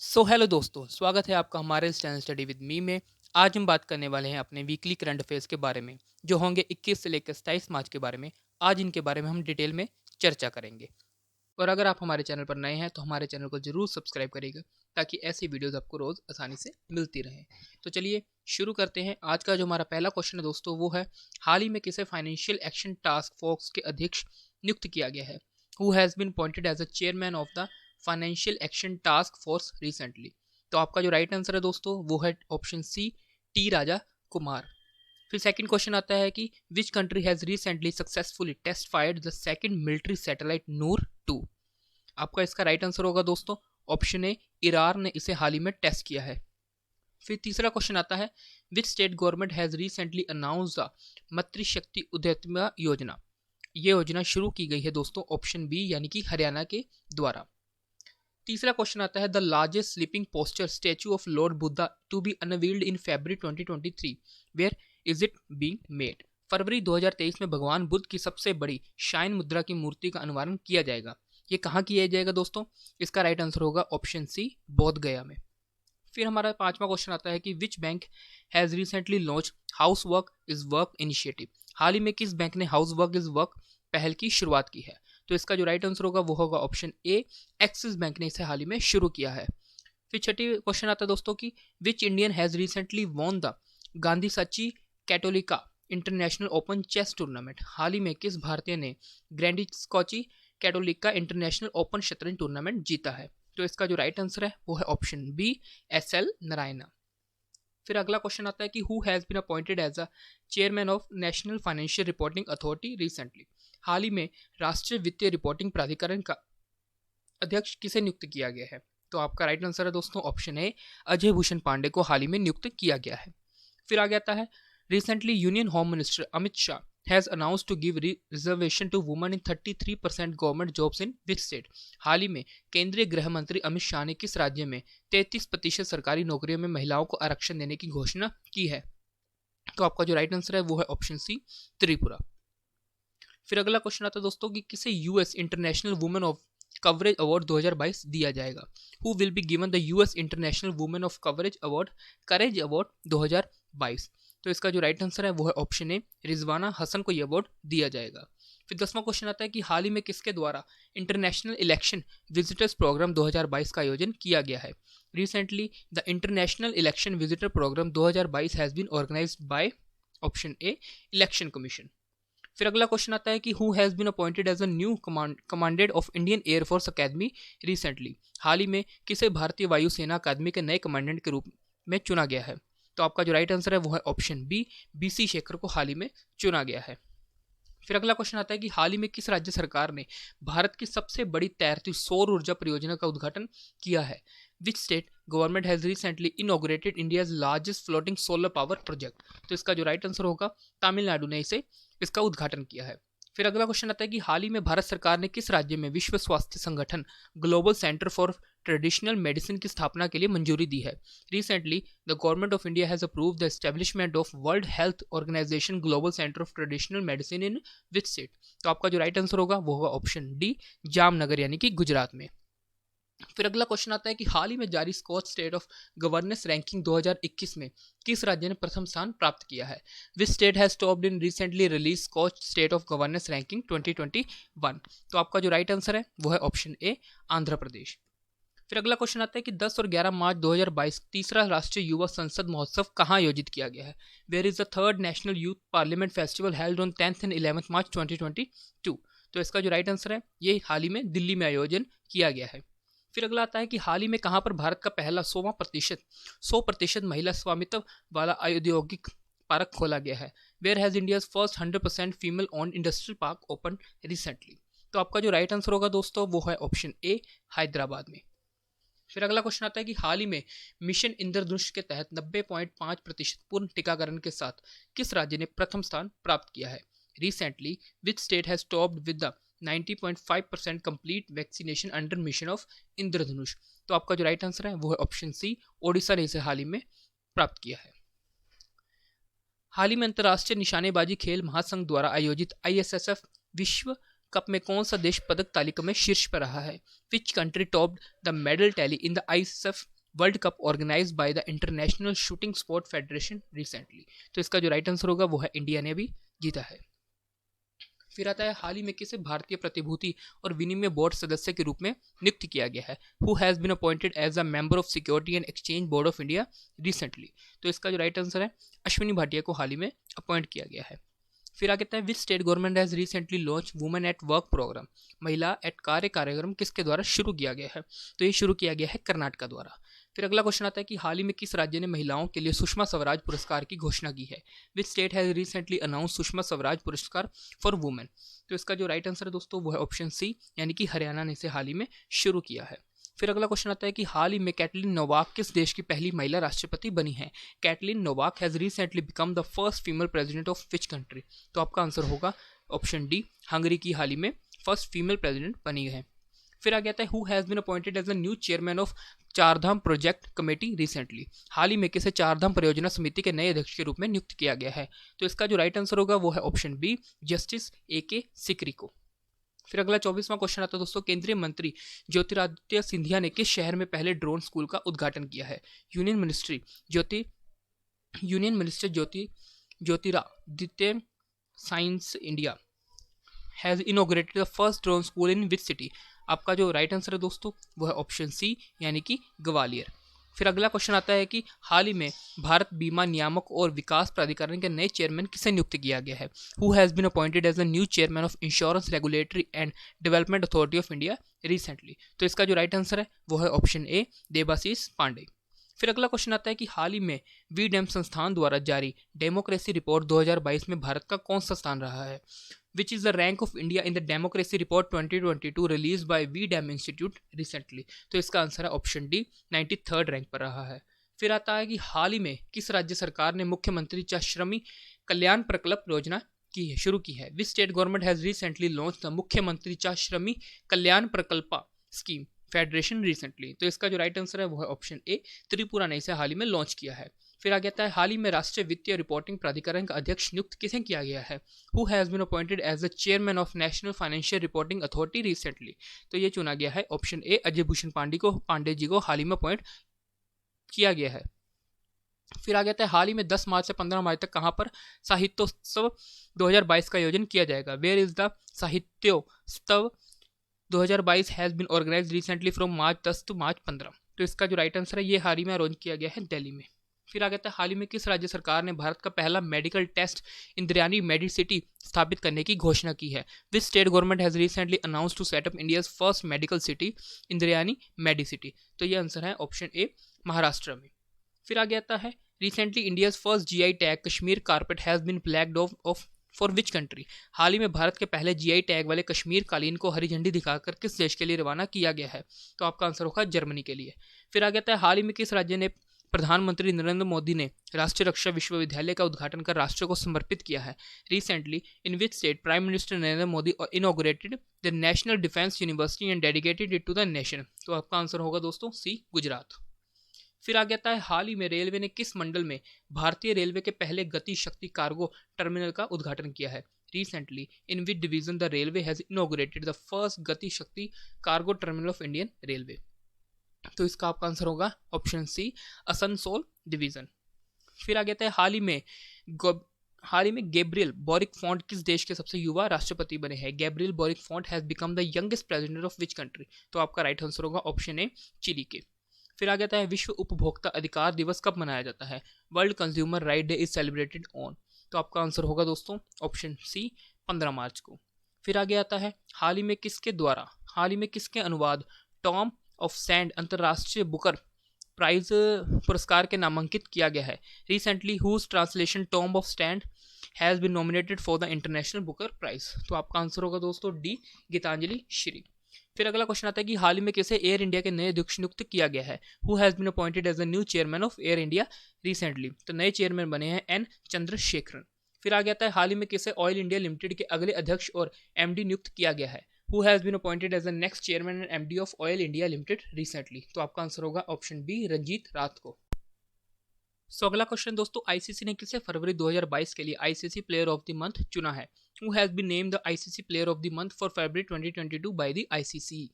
Hello दोस्तों, स्वागत है आपका हमारे इस चैनल स्टडी विद मी में। आज हम बात करने वाले हैं अपने वीकली करंट अफेयर्स के बारे में, जो होंगे 21 से लेकर 27 मार्च के बारे में। आज इनके बारे में हम डिटेल में चर्चा करेंगे। और अगर आप हमारे चैनल पर नए हैं तो हमारे चैनल को जरूर सब्सक्राइब करिएगा, ताकि ऐसी वीडियोस आपको रोज़ आसानी से मिलती रहें। तो चलिए शुरू करते हैं। आज का जो हमारा पहला क्वेश्चन है दोस्तों, वो है हाल ही में किसे फाइनेंशियल एक्शन टास्क फोर्स के अध्यक्ष नियुक्त किया गया है। Who has been appointed as a chairman of the financial action task force recently. तो आपका जो राइट आंसर है दोस्तों, वो है option C, T Raja Kumar. फिर सेकंड क्वेश्चन आता है कि which country has recently successfully test fired the second military satellite Noor 2। आपका इसका राइट आंसर होगा दोस्तों ऑप्शन ए, ईरान ने इसे हाल ही में टेस्ट किया है। फिर तीसरा क्वेश्चन आता है which state government has recently announce the मातृशक्ति उद्यमिता योजना। ये योजना शुरू की गई है दोस्तों, ऑप्शन बी यानी कि हरियाणा के द्वारा। तीसरा क्वेश्चन आता है the largest sleeping posture statue of lord Buddha to be unveiled in February 2023 where is it being made. फरवरी 2023 में भगवान बुद्ध की सबसे बड़ी शाइन मुद्रा की मूर्ति का अनावरण किया जाएगा। ये कहाँ किया जाएगा दोस्तों? इसका राइट आंसर होगा ऑप्शन सी, बोध गया में। फिर हमारा पांचवा क्वेश्चन आता है कि which bank has recently launch house work is work initiative. हाल ही में किस बैंक ने हाउस वर्क इज वर्क पहल की शुरुआत की है? तो इसका जो राइट आंसर होगा वो होगा ऑप्शन ए, एक्सिस बैंक ने इसे हाल ही में शुरू किया है। फिर छठी क्वेश्चन आता है दोस्तों कि which Indian has recently won the Grandi सची Cattolica international open chess tournament. हाल ही में किस भारतीय ने Grandi Scacchi Cattolica international open शतरंज टूर्नामेंट जीता है? तो इसका जो राइट आंसर है वो है ऑप्शन बी, एस.एल. नारायणा। फिर अगला क्वेश्चन आता है कि who has been appointed as a chairman of national financial reporting authority recently. हाल ही में राष्ट्रीय वित्तीय रिपोर्टिंग प्राधिकरण का अध्यक्ष किसे नियुक्त किया गया है? तो आपका राइट आंसर है दोस्तों ऑप्शन ए, अजय भूषण पांडे को हाल ही में नियुक्त किया गया है। फिर आगे आता है recently union home minister Amit Shah has announce to give reservation to women in 33% government jobs in which state. हाल ही में केंद्रीय गृह मंत्री अमित शाह ने किस राज्य में 33% सरकारी नौकरियों में महिलाओं को आरक्षण देने की घोषणा की है? तो आपका जो राइट आंसर है वो है ऑप्शन सी, त्रिपुरा। फिर अगला क्वेश्चन आता है दोस्तों कि किसे US international women of coverage award 2022 दिया जाएगा। Who will be given the US international women of coverage award courage award 2022। तो इसका जो राइट आंसर है वो है ऑप्शन ए, रिजवाना हसन को यह अवार्ड दिया जाएगा। फिर 10वां क्वेश्चन आता है कि हाल ही में किसके द्वारा इंटरनेशनल इलेक्शन विजिटर्स प्रोग्राम 2022 का आयोजन किया गया है? Recently the international election visitor programme 2022 has been organised by option A, election commission. फिर अगला क्वेश्चन आता है कि who has been appointed as a new commandant of Indian air force academy recently. हाल ही में किसे भारतीय वायुसेना अकादमी के नए कमांडेंट के रूप में चुना गया है? तो आपका जो राइट आंसर है वो है ऑप्शन बी, बीसी शेखर को हाल ही में चुना गया है। फिर अगला क्वेश्चन आता है कि हाल ही में किस राज्य सरकार ने भारत की सबसे बड़ी तैरती सौर ऊर्जा परियोजना का उद्घाटन किया है? Which state government has recently inaugurated India's largest floating solar power project. तो इसका जो राइट आंसर होगा तमिलनाडु ने इसका उद्घाटन किया है। फिर अगला क्वेश्चन आता है कि हाल ही में भारत सरकार ने किस राज्य में विश्व स्वास्थ्य संगठन global centre for traditional medicine की स्थापना के लिए मंजूरी दी है? Recently the government of India has approved the establishment of World Health Organization global centre of traditional medicine in which state. तो आपका जो राइट आंसर होगा वो होगा ऑप्शन डी, जामनगर यानी कि गुजरात में। फिर अगला क्वेश्चन आता है कि हाल ही में जारी Skoch state of governance ranking 2021 में किस राज्य ने प्रथम स्थान प्राप्त किया है? Which state has topped in recently release Skoch state of governance ranking 2021। तो आपका जो राइट आंसर है वो है ऑप्शन ए, आंध्र प्रदेश। फिर अगला क्वेश्चन आता है कि 10 और 11 मार्च 2022 तीसरा राष्ट्रीय युवा संसद महोत्सव कहाँ आयोजित किया गया है? Where is the third national youth parliament festival held on 10th and 11th March 2022। तो इसका जो राइट आंसर है ये हाल ही में दिल्ली में आयोजन किया गया है। फिर अगला आता है कि हाल ही में कहाँ पर भारत का पहला 100% महिला स्वामित्व वाला औद्योगिक पार्क खोला गया है? Where has India's first 100% female on industrial park open recently. तो आपका जो राइट आंसर होगा दोस्तों वो है ऑप्शन ए, हैदराबाद में। फिर अगला क्वेश्चन आता है कि हाल ही में मिशन इंद्रधनुष के तहत 90.5% पूर्ण टीकाकरण के साथ किस राज्य ने प्रथम स्थान प्राप्त किया है? Recently which state has topped with the 90.5% complete vaccination under mission of Indradhanush. तो आपका जो राइट आंसर है वो है ऑप्शन सी, ओडिशा ने इसे हाल ही में प्राप्त किया है। हाल ही में अंतर्राष्ट्रीय निशानेबाजी खेल महासंघ द्वारा आयोजित ISSF विश्व कप में कौन सा देश पदक तालिका में शीर्ष पर रहा है? Which country topped the medal tally in the ISF world cup organised by the international shooting sport federation recently? तो इसका जो राइट आंसर होगा वो है इंडिया ने भी जीता है। फिर आता है हाल ही में किसे भारतीय प्रतिभूति और विनिमय बोर्ड सदस्य के रूप में नियुक्त किया गया है? Who has been appointed as a member of security and exchange board of India recently? तो इसका जो राइट आंसर है अश्विनी भाटिया को हाल ही में अपॉइंट किया गया है। फिर आगे आता है which state government has recently launch women at work programme? महिला एट कार्य कार्यक्रम किसके द्वारा शुरू किया गया है? तो ये शुरू किया गया है कर्नाटक द्वारा। फिर अगला क्वेश्चन आता है कि हाल ही में किस राज्य ने महिलाओं के लिए सुषमा स्वराज पुरस्कार की घोषणा की है? Which state has recently announce Sushma Swaraj पुरस्कार फॉर वुमेन? तो इसका जो राइट आंसर है दोस्तों वो है ऑप्शन सी, यानी कि हरियाणा ने इसे हाल ही में शुरू किया है। फिर अगला क्वेश्चन आता है कि हाल ही में कैटलिन नोवाक किस देश की पहली महिला राष्ट्रपति बनी है? Katalin Novak has recently become the first female president of which country? तो आपका आंसर होगा ऑप्शन डी, हंगरी की हाल ही में फर्स्ट फीमेल प्रेसिडेंट बनी है। फिर आगे आता है who has been appointed as the new chairman of Chardham project committee recently? हाल ही में किसे चारधाम परियोजना समिति के नए अध्यक्ष के रूप में नियुक्त किया गया है? तो इसका जो राइट आंसर होगा वो है option B, justice A K. Sikri को। फिर अगला 24वां क्वेश्चन आता है दोस्तों, केंद्रीय मंत्री ज्योतिरादित्य सिंधिया ने किस शहर में पहले ड्रोन स्कूल का उद्घाटन किया है? Union minister Jyotiraditya science India has inaugurated the first drone school in which city? आपका जो राइट आंसर है दोस्तों वो है ऑप्शन सी, यानी कि ग्वालियर। फिर अगला क्वेश्चन आता है कि हाल ही में भारत बीमा नियामक और विकास प्राधिकरण के नए चेयरमैन किसे नियुक्त किया गया है? Who has been appointed as the new chairman of insurance regulatory and development authority of India recently? तो इसका जो राइट आंसर है वो है ऑप्शन ए, देबाशीष पांडे। फिर अगला क्वेश्चन आता है कि हाल ही में वी डैम संस्थान द्वारा जारी डेमोक्रेसी रिपोर्ट 2022 में भारत का कौन सा स्थान रहा है? Which is the rank of India in the Democracy Report 2022 released by V-Dem Institute recently? तो इसका आंसर है ऑप्शन डी, 93rd रैंक पर रहा है। फिर आता है कि हाल ही में किस राज्य सरकार ने मुख्यमंत्री चाश्रमी कल्याण प्रकल्प योजना शुरू की है? Which state government has recently launched the मुख्यमंत्री चाश्रमी कल्याण प्रकल्प स्कीम फेडरेशन रिसेंटली? तो इसका जो राइट आंसर है वो है ऑप्शन ए, त्रिपुरा ने इसे हाल ही में लॉन्च किया है। फिर आगे आता है हाल ही में राष्ट्रीय वित्तीय रिपोर्टिंग प्राधिकरण का अध्यक्ष नियुक्त किसे किया गया है? Who has been appointed as the chairman of national financial reporting authority recently? तो ये चुना गया है ऑप्शन ए, अजय भूषण पांडे जी को हाल ही में अपॉइंट किया गया है। फिर आगे आता है हाल ही में 10 मार्च से 15 मार्च तक कहाँ पर साहित्योत्सव 2022 का आयोजन किया जाएगा? Where is the Sahityotsav 2022 has been organised recently from March 10 to March 15? तो इसका जो राइट आंसर है ये हाल ही में अरेंज किया गया है दिल्ली में। फिर आगे आता है हाल ही में किस राज्य सरकार ने भारत का पहला मेडिकल टेस्ट इंद्रायणी मेडिसिटी स्थापित करने की घोषणा की है? Which state government has recently announce to set up India's first medical city Indrayani medicity? तो ये आंसर है ऑप्शन ए, महाराष्ट्र में। फिर आगे आता है recently India's first GI tag Kashmir carpet has been flagged off for which country? हाल ही में भारत के पहले जीआई टैग वाले कश्मीर कालीन को हरी झंडी दिखाकर किस देश के लिए रवाना किया गया है? तो आपका आंसर होगा जर्मनी के लिए। फिर आगे आता है हाल ही में किस राज्य ने प्रधानमंत्री नरेंद्र मोदी ने राष्ट्रीय रक्षा विश्वविद्यालय का उद्घाटन कर राष्ट्र को समर्पित किया है? Recently in which state prime minister Narendra Modi inaugurated the national defence university and dedicated it to the nation? तो आपका आंसर होगा दोस्तों सी, गुजरात। फिर आगे आता है हाल ही में रेलवे ने किस मंडल में भारतीय रेलवे के पहले गति शक्ति कार्गो टर्मिनल का उद्घाटन किया है? Recently in which division the railway has inaugurated the first गति शक्ति cargo terminal of Indian railway? तो इसका आपका आंसर होगा ऑप्शन सी, असनसोल डिवीजन। फिर आगे आता है हाल ही में गैब्रियल बोरिक फॉन्ट किस देश के सबसे युवा राष्ट्रपति बने हैं? Gabriel boric font has become the youngest president of which country? तो आपका राइट आंसर होगा ऑप्शन ए, चिली के। फिर आगे आता है विश्व उपभोक्ता अधिकार दिवस कब मनाया जाता है? World consumer right day is celebrated on? तो आपका आंसर होगा दोस्तों ऑप्शन सी, 15 मार्च को। फिर आगे आता है हाल ही में किसके अनुवाद टॉम ऑफ सैंड अंतर्राष्ट्रीय बुकर प्राइज पुरस्कार के नामांकित किया गया है? Recently whose translation tomb of sand has been nominated for the international Booker prize? तो आपका आंसर होगा दोस्तों डी, गीतांजलि श्री। फिर अगला क्वेश्चन आता है कि हाल ही में किसे एयर इंडिया के नए अध्यक्ष नियुक्त किया गया है? Who has been appointed as the new chairman of Air India recently? तो नए चेयरमैन बने हैं एन चंद्रशेखरन। फिर आगे आता है हाल ही में किसे ऑयल इंडिया लिमिटेड के अगले अध्यक्ष और एमडी नियुक्त किया गया है? Who has been appointed as the next chairman and MD of Oil India Limited recently? तो आपका आंसर होगा ऑप्शन बी, रंजीत रात को। सो अगला क्वेश्चन दोस्तों, आईसीसी ने किसे फरवरी 2022 के लिए ICC player of the month चुना है? Who has been named the ICC player of the month for February 2022 by the ICC?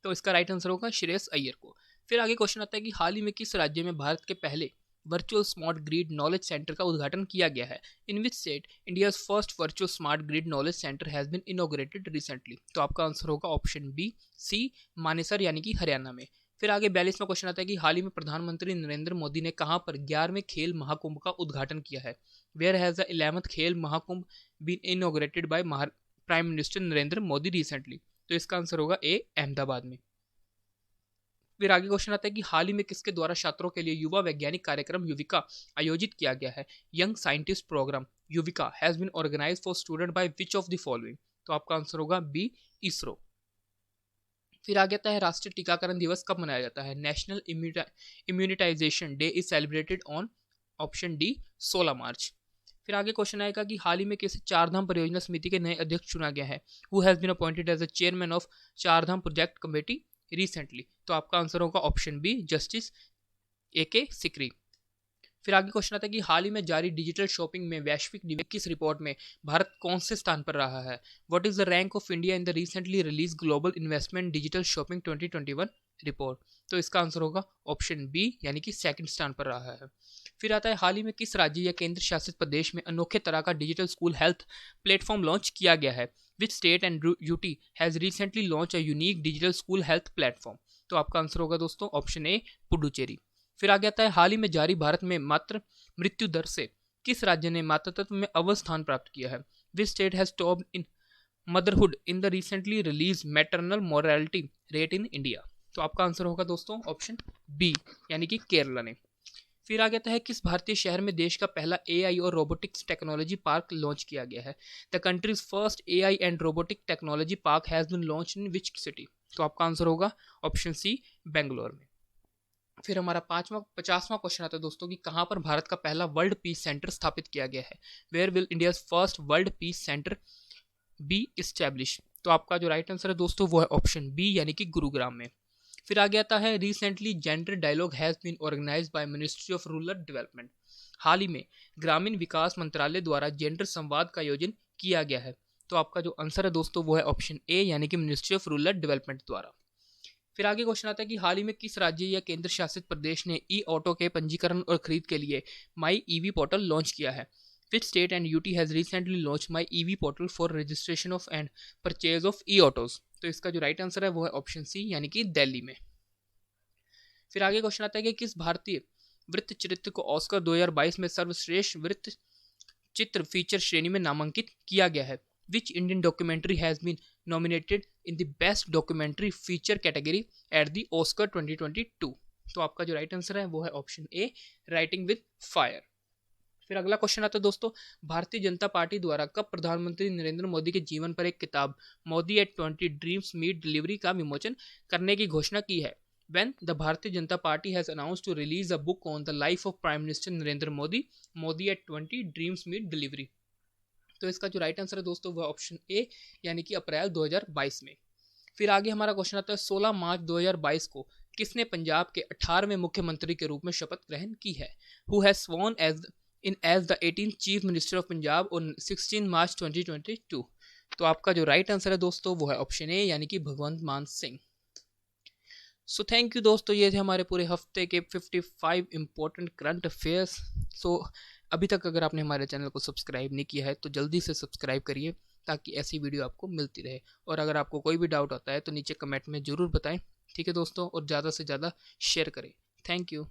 तो इसका राइट आंसर होगा श्रेयस अय्यर को। फिर आगे क्वेश्चन आता है कि हाल ही में किस राज्य में भारत के पहले virtual smart grid knowledge centre का उद्घाटन किया गया है? In which state India's first virtual smart grid knowledge centre has been inaugurated recently? तो आपका आंसर होगा ऑप्शन बी सी, मानेसर यानी कि हरियाणा में। फिर आगे 42वां क्वेश्चन आता है कि हाल ही में प्रधानमंत्री नरेंद्र मोदी ने कहां पर 11वें खेल महाकुंभ का उद्घाटन किया है? Where has the 11th Khel Mahakumbh been inaugurated by prime minister Narendra Modi recently? तो इसका आंसर होगा ए, अहमदाबाद में। फिर आगे क्वेश्चन आता है कि हाल ही में किसके द्वारा छात्रों के लिए युवा वैज्ञानिक कार्यक्रम युविका आयोजित किया गया है? Young scientist programme Yuvika has been organised for student by which of the following? तो आपका आंसर होगा बी, इसरो। फिर आ जाता है राष्ट्रीय टीकाकरण दिवस कब मनाया जाता है? National immunisation day is celebrated on option D 16 March. फिर आगे क्वेश्चन आएगा कि हाल ही में किसे चारधाम परियोजना समिति के नए अध्यक्ष चुना गया है? Who has been appointed as the chairman of Chardham project committee recently? तो आपका आंसर होगा option B, justice AK Sikri. फिर आगे क्वेश्चन आता है कि हाल ही में जारी डिजिटल शॉपिंग में वैश्विक किस रिपोर्ट में भारत कौन से स्थान पर रहा है? What is the rank of India in the recently release global investment digital shopping 2021 report? तो इसका आंसर होगा ऑप्शन बी, यानी कि सेकंड स्थान पर रहा है। फिर आता है हाल ही में किस राज्य या केंद्र शासित प्रदेश में अनोखे तरह का digital school health platform launch किया गया है? Which state and UT has recently launch a unique digital school health platform? तो आपका आंसर होगा दोस्तों ऑप्शन ए, पुडुचेरी। फिर आगे आता है हाल ही में जारी भारत में मातृ मृत्यु दर से किस राज्य ने मातृत्व में अव्वल स्थान प्राप्त किया है? Which state has topped in motherhood in the recently release maternal morality rate in India? तो आपका आंसर होगा दोस्तों ऑप्शन बी, यानी कि केरला ने। फिर आ गया है किस भारतीय शहर में देश का पहला AI और रोबोटिक्स टेक्नोलॉजी पार्क लॉन्च किया गया है? The countries first AI and robotic technology park has been launch in which city? तो आपका आंसर होगा ऑप्शन सी, बेंगलोर में। फिर हमारा 50वां क्वेश्चन आता है दोस्तों कि कहां पर भारत का पहला वर्ल्ड पीस सेंटर स्थापित किया गया है? Where will India first world peace centre be establish? तो आपका जो राइट आंसर है दोस्तों वो है ऑप्शन बी, यानी कि गुरुग्राम में। फिर आगे आता है recently gender dialogue has been organised by ministry of rural development. हाल ही में ग्रामीण विकास मंत्रालय द्वारा जेंडर संवाद का आयोजन किया गया है। तो आपका जो आंसर है दोस्तों वो है ऑप्शन ए, यानी कि मिनिस्ट्री ऑफ रूरल डेवलपमेंट द्वारा। फिर आगे क्वेश्चन आता है कि हाल ही में किस राज्य या केंद्र शासित प्रदेश ने ऑटो के पंजीकरण और खरीद के लिए माई ईवी पोर्टल लॉन्च किया है? Which state and UT has recently launch my EV portal for registration of and purchase of autos? तो इसका जो राइट आंसर है वो है ऑप्शन सी, यानी कि दिल्ली में। फिर आगे क्वेश्चन आता है कि किस भारतीय वृत्त चित्र को ऑस्कर 2022 में सर्वश्रेष्ठ वृत्त चित्र फीचर श्रेणी में नामांकित किया गया है? Which Indian documentary has been nominated in the Best Documentary Feature category at the Oscar 2022? तो आपका जो राइट आंसर है वो है option A, writing with fire. फिर अगला क्वेश्चन आता है दोस्तों, भारतीय जनता पार्टी द्वारा कब प्रधानमंत्री नरेंद्र मोदी के जीवन पर एक किताब Modi at 20 dreams meet delivery का विमोचन करने की घोषणा की है? When the Bharatiya Janata Party has announced to release a book on the life of Prime Minister Narendra Modi, Modi at 20 Dreams Meet Delivery? तो इसका जो राइट आंसर है दोस्तों वह ऑप्शन ए, यानी कि अप्रैल 2022 में। फिर आगे हमारा क्वेश्चन आता है 16 मार्च 2022 को किसने पंजाब के 18वें मुख्यमंत्री के रूप में शपथ ग्रहण की है? Who has sworn as the 18th chief minister of Punjab on 16 March 2022? तो आपका जो राइट आंसर है दोस्तों वो है ऑप्शन ए, यानी कि भगवंत मान सिंह। सो थैंक यू दोस्तों, ये थे हमारे पूरे हफ्ते के 55 इंपॉर्टेंट करंट अफेयर्स। सो अभी तक अगर आपने हमारे चैनल को सब्सक्राइब नहीं किया है तो जल्दी से सब्सक्राइब करिए ताकि ऐसी वीडियो आपको मिलती रहे। और अगर आपको कोई भी डाउट आता है तो नीचे कमेंट में ज़रूर बताएं, ठीक है दोस्तों, और ज़्यादा से ज़्यादा शेयर करें। Thank you.